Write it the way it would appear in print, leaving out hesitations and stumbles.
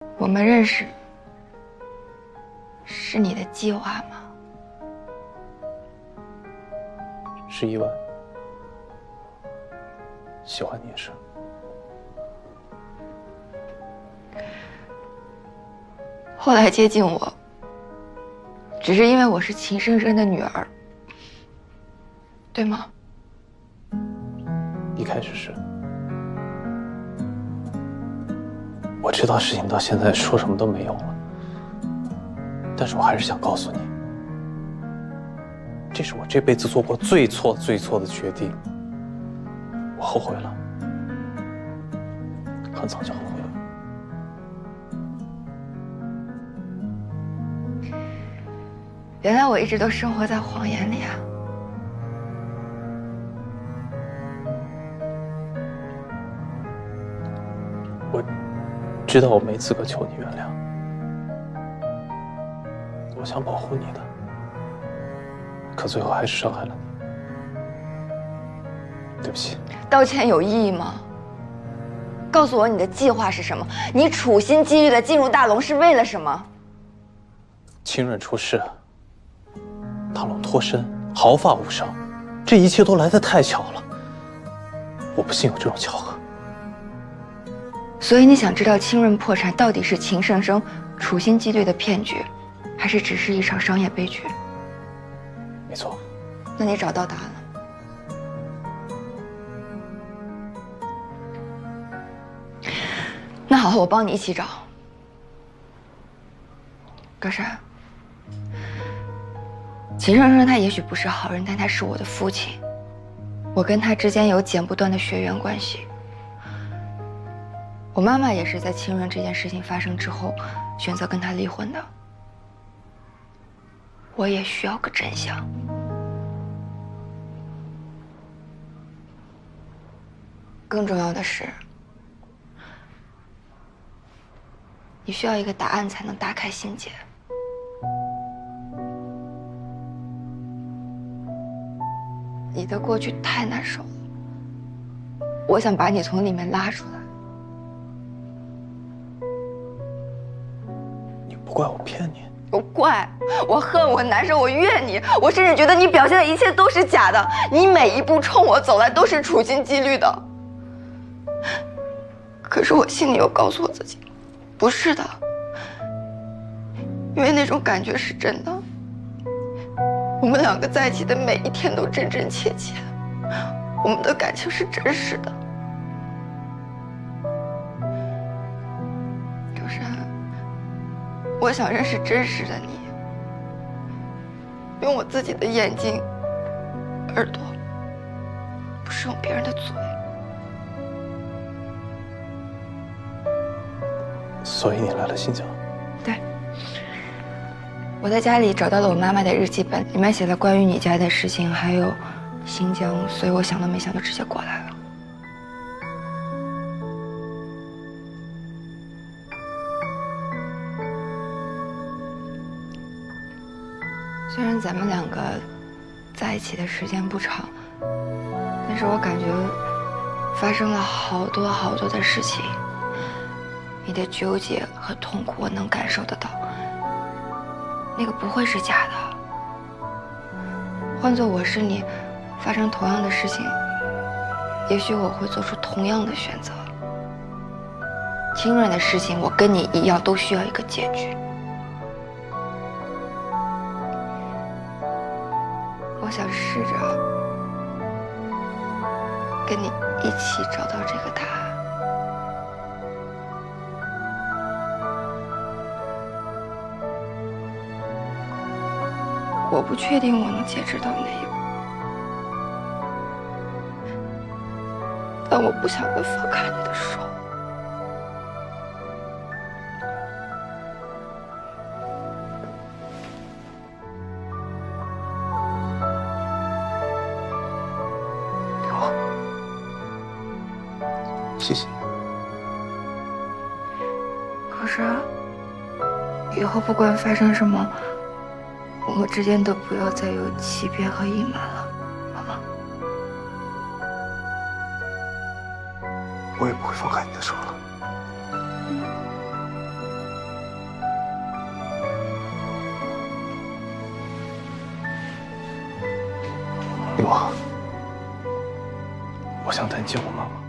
我们认识是你的计划吗？是意外，喜欢你也是。后来接近我，只是因为我是秦生生的女儿，对吗？一开始是。我知道事情到现在说什么都没用了，但是我还是想告诉你，这是我这辈子做过最错的决定，我后悔了，很早就后悔了。原来我一直都生活在谎言里啊！我知道我没资格求你原谅，我想保护你的，可最后还是伤害了你，对不起。道歉有意义吗？告诉我你的计划是什么？你处心积虑的进入大龙是为了什么？清润出事，大龙脱身，毫发无伤，这一切都来得太巧了，我不信有这种巧合。所以你想知道清润破产到底是秦生生处心积虑的骗局，还是只是一场商业悲剧？没错。那你找到答案了？那好，我帮你一起找。格山，秦生生他也许不是好人，但他是我的父亲，我跟他之间有剪不断的血缘关系。我妈妈也是在清润这件事情发生之后选择跟他离婚的。我也需要个真相。更重要的是，你需要一个答案才能打开心结。你的过去太难受了，我想把你从里面拉出来。不怪我骗你，我怪，我恨，我难受，我怨你，我甚至觉得你表现的一切都是假的，你每一步冲我走来都是处心积虑的。可是我心里又告诉我自己，不是的，因为那种感觉是真的。我们两个在一起的每一天都真真切切，我们的感情是真实的。周山，我想认识真实的你，用我自己的眼睛、耳朵，不是用别人的嘴。所以你来了新疆？对，我在家里找到了我妈妈的日记本，里面写了关于你家的事情，还有新疆，所以我想都没想就直接过来了。虽然咱们两个在一起的时间不长，但是我感觉发生了好多的事情。你的纠结和痛苦我能感受得到，那个不会是假的。换做我是你，发生同样的事情，也许我会做出同样的选择。清润的事情，我跟你一样，都需要一个结局。我想试着跟你一起找到这个答案。我不确定我能坚持到哪一步，但我不想再放开你的手。好，谢谢。可是，以后不管发生什么，我们之间都不要再有欺骗和隐瞒了，好吗？我也不会放开你的手了。女王，我想带你见我妈妈。